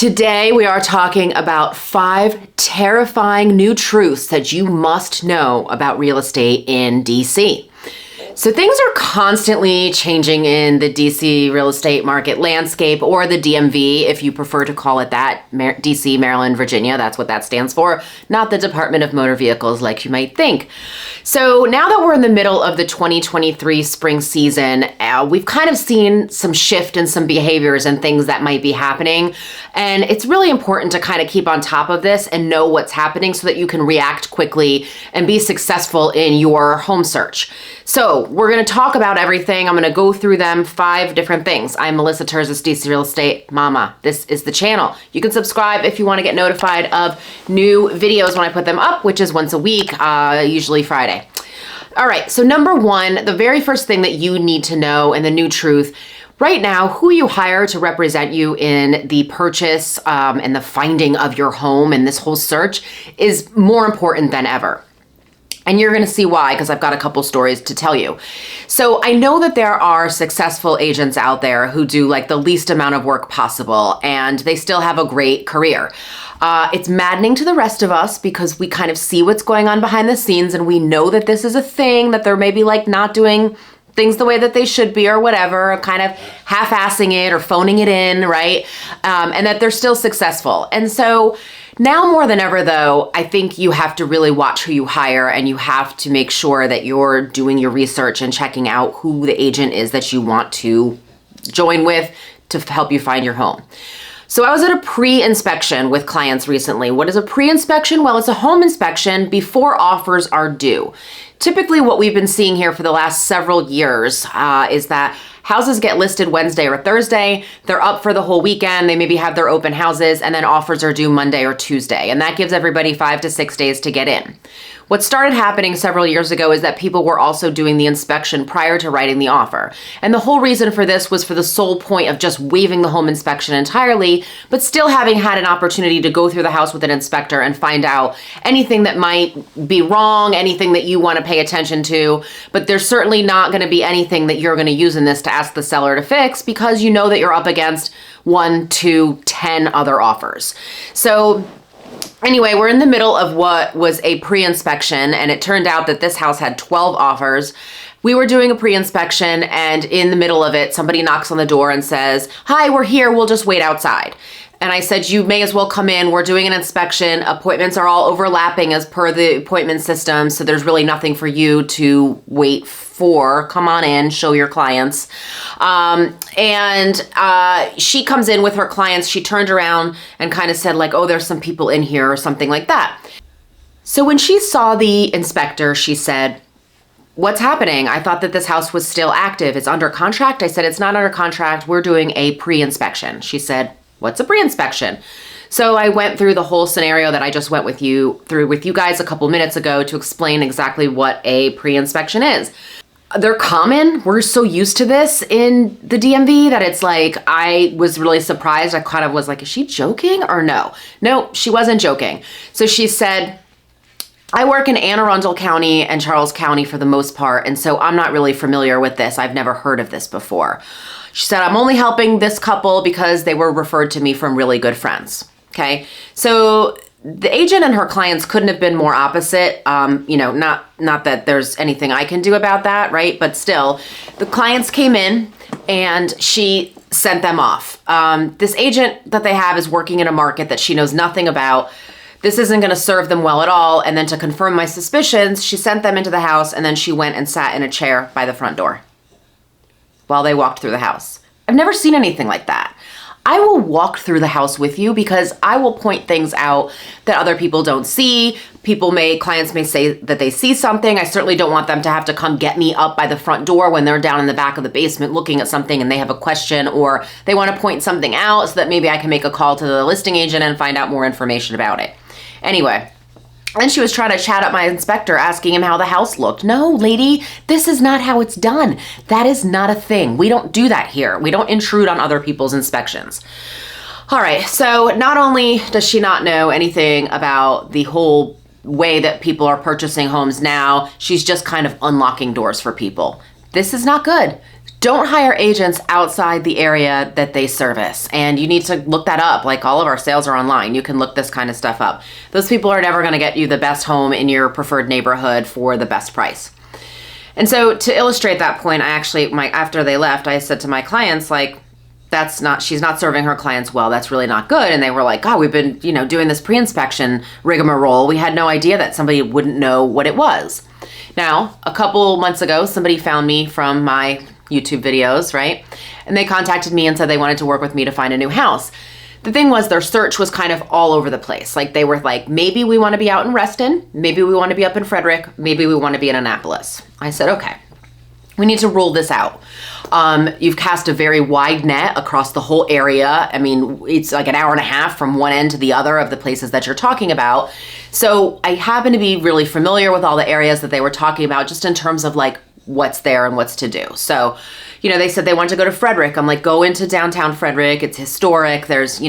Today we are talking about 5 terrifying new truths that you must know about real estate in DC. So things are constantly changing in the DC real estate market landscape, or the DMV, if you prefer to call it that, DC, Maryland, Virginia, that's what that stands for, not the Department of Motor Vehicles like you might think. So now that we're in the middle of the 2023 spring season, we've kind of seen some shift in some behaviors and things that might be happening. And it's really important to kind of keep on top of this and know what's happening so that you can react quickly and be successful in your home search. So we're going to talk about everything. I'm going to go through them, 5 different things. I'm Melissa Terzis, DC Real Estate Mama. This is the channel. You can subscribe if you want to get notified of new videos when I put them up, which is once a week, usually Friday. All right, so number 1, the very first thing that you need to know and the new truth, right now, who you hire to represent you in the purchase and the finding of your home and this whole search is more important than ever. And you're going to see why, because I've got a couple stories to tell you. So I know that there are successful agents out there who do like the least amount of work possible, and they still have a great career. It's maddening to the rest of us because we kind of see what's going on behind the scenes, and we know that this is a thing, that they're maybe like not doing things the way that they should be or whatever, kind of half-assing it or phoning it in, right? And that they're still successful. And so now more than ever, though, I think you have to really watch who you hire, and you have to make sure that you're doing your research and checking out who the agent is that you want to join with to help you find your home. So I was at a pre-inspection with clients recently. What is a pre-inspection? Well, it's a home inspection before offers are due. Typically what we've been seeing here for the last several years is that houses get listed Wednesday or Thursday. They're up for the whole weekend. They maybe have their open houses, and then offers are due Monday or Tuesday. And that gives everybody 5 to 6 days to get in. What started happening several years ago is that people were also doing the inspection prior to writing the offer. And the whole reason for this was for the sole point of just waiving the home inspection entirely, but still having had an opportunity to go through the house with an inspector and find out anything that might be wrong, anything that you want to pay attention to. But there's certainly not going to be anything that you're going to use in this to ask the seller to fix, because you know that you're up against 1, 2, 10 other offers. So anyway, we're in the middle of what was a pre-inspection, and it turned out that this house had 12 offers. We were doing a pre-inspection, and in the middle of it, somebody knocks on the door and says, "Hi, we're here. We'll just wait outside." And I said, "You may as well come in. We're doing an inspection. Appointments are all overlapping as per the appointment system, so there's really nothing for you to wait for. Come on in, show your clients." She comes in with her clients. She turned around and kind of said like, "Oh, there's some people in here," or something like that. So when she saw the inspector, she said, "What's happening? I thought that this house was still active. It's under contract." I said, "It's not under contract. We're doing a pre-inspection." She said, "What's a pre-inspection?" So I went through the whole scenario that I just went with you guys a couple minutes ago to explain exactly what a pre-inspection is. They're common. We're so used to this in the DMV that it's like, I was really surprised. I kind of was like, is she joking or no? No, she wasn't joking. So she said, "I work in Anne Arundel County and Charles County for the most part, and so I'm not really familiar with this. I've never heard of this before." She said, "I'm only helping this couple because they were referred to me from really good friends." Okay, so the agent and her clients couldn't have been more opposite. Not that there's anything I can do about that, right? But still, the clients came in and she sent them off. This agent that they have is working in a market that she knows nothing about. This isn't going to serve them well at all. And then to confirm my suspicions, she sent them into the house, and then she went and sat in a chair by the front door while they walked through the house. I've never seen anything like that. I will walk through the house with you because I will point things out that other people don't see. Clients may say that they see something. I certainly don't want them to have to come get me up by the front door when they're down in the back of the basement looking at something and they have a question, or they want to point something out so that maybe I can make a call to the listing agent and find out more information about it. Anyway, and she was trying to chat up my inspector, asking him how the house looked. No, lady, this is not how it's done. That is not a thing. We don't do that here. We don't intrude on other people's inspections. All right, so not only does she not know anything about the whole way that people are purchasing homes now, she's just kind of unlocking doors for people. This is not good. Don't hire agents outside the area that they service. And you need to look that up. Like, all of our sales are online. You can look this kind of stuff up. Those people are never going to get you the best home in your preferred neighborhood for the best price. And so to illustrate that point, after they left, I said to my clients, like, she's not serving her clients well. That's really not good. And they were like, God, we've been, doing this pre-inspection rigmarole. We had no idea that somebody wouldn't know what it was. Now, a couple months ago, somebody found me from my YouTube videos, right? And they contacted me and said they wanted to work with me to find a new house. The thing was, their search was kind of all over the place. Like, they were like, maybe we want to be out in Reston. Maybe we want to be up in Frederick. Maybe we want to be in Annapolis. I said, okay, we need to rule this out. You've cast a very wide net across the whole area. I mean, it's like an hour and a half from one end to the other of the places that you're talking about. So I happen to be really familiar with all the areas that they were talking about, just in terms of like what's there and what's to do. So, they said they wanted to go to Frederick. I'm like, go into downtown Frederick. It's historic. There's,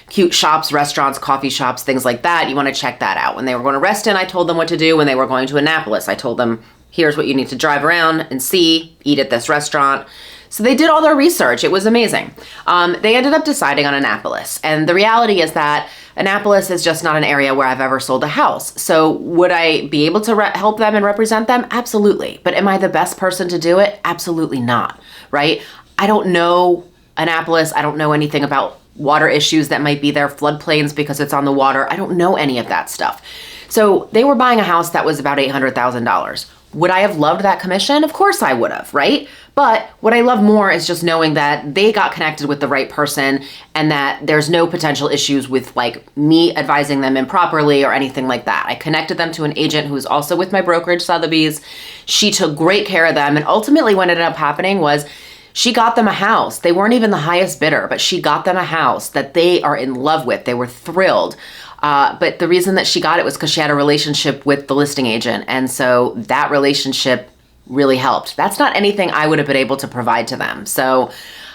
cute shops, restaurants, coffee shops, things like that. You want to check that out. When they were going to Reston, I told them what to do. When they were going to Annapolis, I told them, here's what you need to drive around and see, eat at this restaurant. So they did all their research. It was amazing. They ended up deciding on Annapolis. And the reality is that Annapolis is just not an area where I've ever sold a house. So would I be able to help them and represent them? Absolutely. But am I the best person to do it? Absolutely not, right? I don't know Annapolis. I don't know anything about water issues that might be there, floodplains because it's on the water. I don't know any of that stuff. So they were buying a house that was about $800,000. Would I have loved that commission? Of course I would have, right? But what I love more is just knowing that they got connected with the right person and that there's no potential issues with like me advising them improperly or anything like that. I connected them to an agent who was also with my brokerage, Sotheby's. She took great care of them. And ultimately what ended up happening was she got them a house. They weren't even the highest bidder, but she got them a house that they are in love with. They were thrilled. But the reason that she got it was because she had a relationship with the listing agent. And so that relationship really helped. That's not anything I would have been able to provide to them. So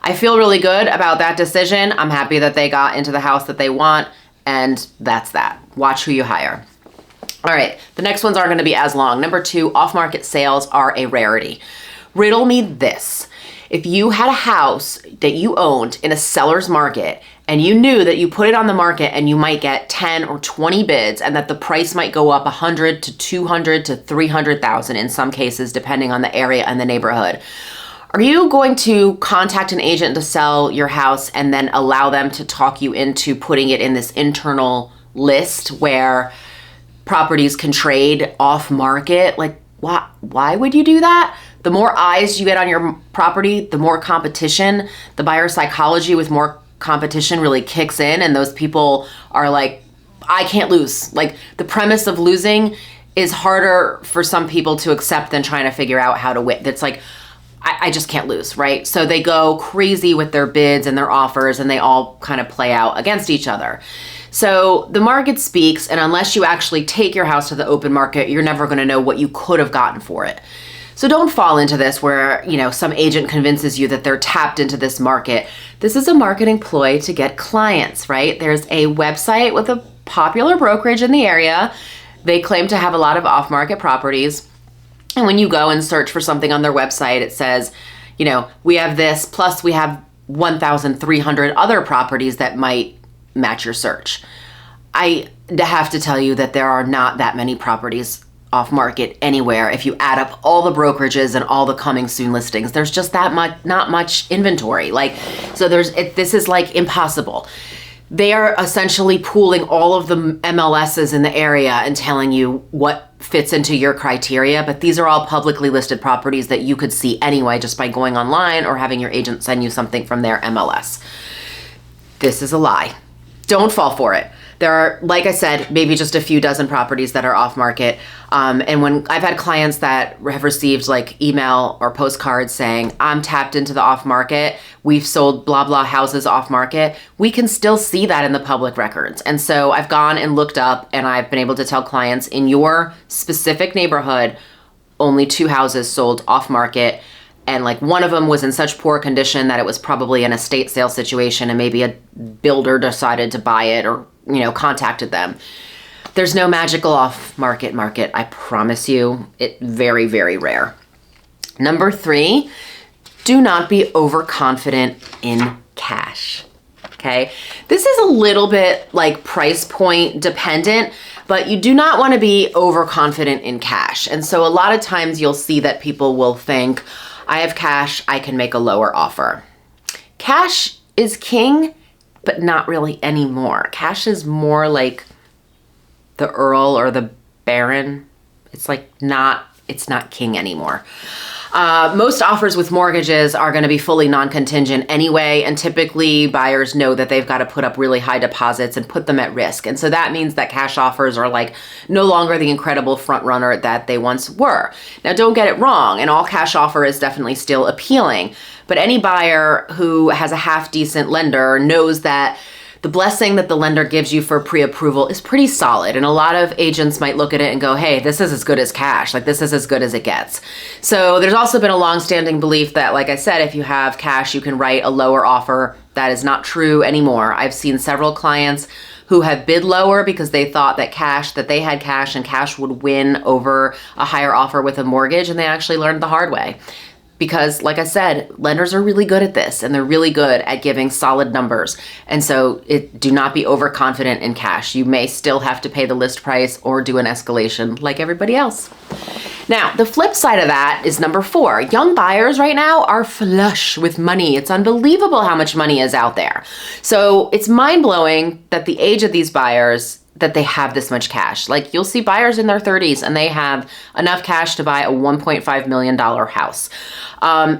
I feel really good about that decision. I'm happy that they got into the house that they want. And that's that. Watch who you hire. All right. The next ones aren't going to be as long. Number 2, off-market sales are a rarity. Riddle me this. If you had a house that you owned in a seller's market and you knew that you put it on the market and you might get 10 or 20 bids and that the price might go up 100 to 200 to 300,000 in some cases, depending on the area and the neighborhood, are you going to contact an agent to sell your house and then allow them to talk you into putting it in this internal list where properties can trade off market? Like, why would you do that? The more eyes you get on your property, the more competition, the buyer psychology with more competition really kicks in, and those people are like, I can't lose. Like, the premise of losing is harder for some people to accept than trying to figure out how to win. It's like, I just can't lose, right? So they go crazy with their bids and their offers, and they all kind of play out against each other. So the market speaks, and unless you actually take your house to the open market, you're never going to know what you could have gotten for it. So don't fall into this where, some agent convinces you that they're tapped into this market. This is a marketing ploy to get clients, right? There's a website with a popular brokerage in the area. They claim to have a lot of off-market properties. And when you go and search for something on their website, it says, we have this, plus we have 1,300 other properties that might match your search. I have to tell you that there are not that many properties off market anywhere. If you add up all the brokerages and all the coming soon listings, there's just not much inventory. This is like impossible. They are essentially pooling all of the MLSs in the area and telling you what fits into your criteria, but these are all publicly listed properties that you could see anyway just by going online or having your agent send you something from their MLS. This is a lie. Don't fall for it. There are, like I said, maybe just a few dozen properties that are off market. And when I've had clients that have received like email or postcards saying, I'm tapped into the off market, we've sold blah, blah houses off market, we can still see that in the public records. And so I've gone and looked up and I've been able to tell clients in your specific neighborhood, only 2 houses sold off market. And like one of them was in such poor condition that it was probably an estate sale situation and maybe a builder decided to buy it or, contacted them. There's no magical off market. I promise you, it's very, very rare. Number 3, do not be overconfident in cash. Okay, this is a little bit like price point dependent, but you do not want to be overconfident in cash. And so a lot of times you'll see that people will think, I have cash, I can make a lower offer. Cash is king, but not really anymore. Cash is more like the Earl or the Baron. It's not king anymore. Most offers with mortgages are going to be fully non-contingent anyway, and typically buyers know that they've got to put up really high deposits and put them at risk. And so that means that cash offers are like no longer the incredible front runner that they once were. Now, don't get it wrong, an all cash offer is definitely still appealing, but any buyer who has a half decent lender knows that the blessing that the lender gives you for pre-approval is pretty solid. And a lot of agents might look at it and go, hey, this is as good as cash. Like, this is as good as it gets. So there's also been a longstanding belief that, like I said, if you have cash, you can write a lower offer. That is not true anymore. I've seen several clients who have bid lower because they thought that they had cash and cash would win over a higher offer with a mortgage. And they actually learned the hard way. Because, like I said, lenders are really good at this, and they're really good at giving solid numbers. And so do not be overconfident in cash. You may still have to pay the list price or do an escalation like everybody else. Now, the flip side of that is number 4. Young buyers right now are flush with money. It's unbelievable how much money is out there. So it's mind-blowing that the age of these buyers that they have this much cash. Like, you'll see buyers in their 30s and they have enough cash to buy a $1.5 million house.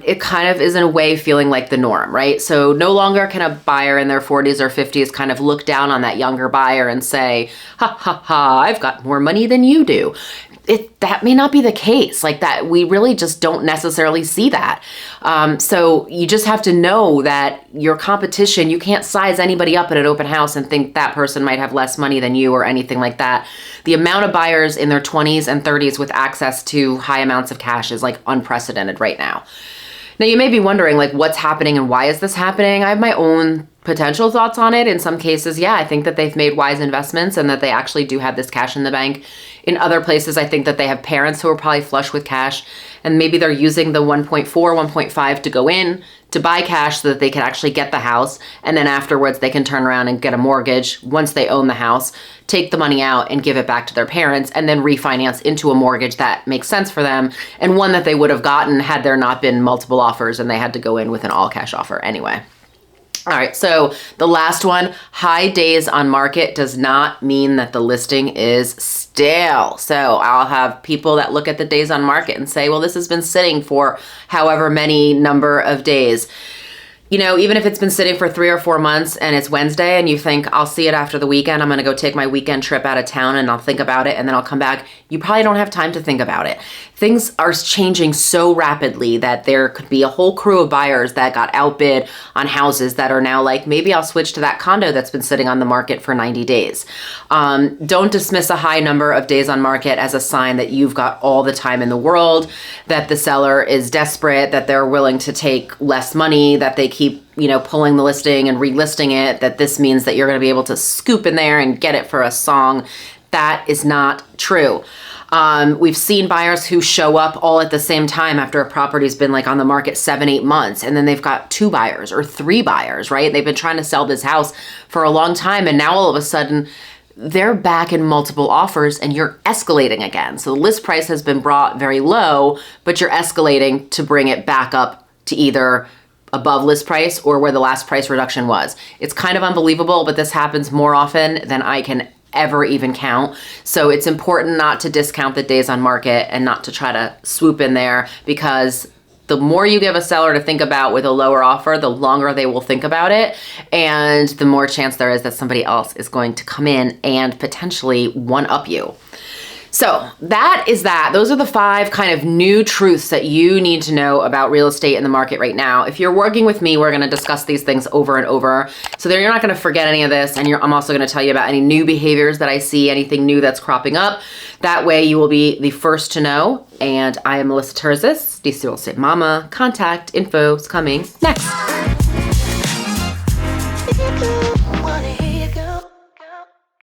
It kind of is in a way feeling like the norm, right? So no longer can a buyer in their 40s or 50s kind of look down on that younger buyer and say, ha ha ha, I've got more money than you do. That may not be the case. Like, that we really just don't necessarily see that. So you just have to know that your competition, you can't size anybody up at an open house and think that person might have less money than you or anything like that. The amount of buyers in their 20s and 30s with access to high amounts of cash is like unprecedented right now. Now, you may be wondering, like, what's happening and why is this happening? I have my own potential thoughts on it. In some cases, yeah, I think that they've made wise investments and that they actually do have this cash in the bank. In other places, I think that they have parents who are probably flush with cash, and maybe they're using the 1.4, 1.5 to go in to buy cash so that they can actually get the house. And then afterwards, they can turn around and get a mortgage once they own the house, take the money out and give it back to their parents, and then refinance into a mortgage that makes sense for them, and one that they would have gotten had there not been multiple offers and they had to go in with an all cash offer anyway. All right, so the last one, high days on market does not mean that the listing is stale. So I'll have people that look at the days on market and say, well, this has been sitting for however many number of days. You know, even if it's been sitting for 3 or 4 months and it's Wednesday and you think, I'll see it after the weekend, I'm gonna go take my weekend trip out of town and I'll think about it and then I'll come back, you probably don't have time to think about it. Things are changing so rapidly that there could be a whole crew of buyers that got outbid on houses that are now like, maybe I'll switch to that condo that's been sitting on the market for 90 days. Don't dismiss a high number of days on market as a sign that you've got all the time in the world, that the seller is desperate, that they're willing to take less money, that they keep pulling the listing and relisting it, that this means that you're going to be able to scoop in there and get it for a song. That is not true. We've seen buyers who show up all at the same time after a property's been like on the market 7-8 months, and then they've got 2 buyers or 3 buyers, right? They've been trying to sell this house for a long time, and now all of a sudden they're back in multiple offers and you're escalating again. So the list price has been brought very low, but you're escalating to bring it back up to either above list price or where the last price reduction was. It's kind of unbelievable, but this happens more often than I can ever even count. So it's important not to discount the days on market and not to try to swoop in there, because the more you give a seller to think about with a lower offer, the longer they will think about it, and the more chance there is that somebody else is going to come in and potentially one-up you. So that is that. Those are the 5 kind of new truths that you need to know about real estate in the market right now. If you're working with me, we're going to discuss these things over and over. So you're not going to forget any of this. And I'm also going to tell you about any new behaviors that I see, anything new that's cropping up. That way you will be the first to know. And I am Melissa Terzis, DC Real Estate Mama. Contact info is coming next.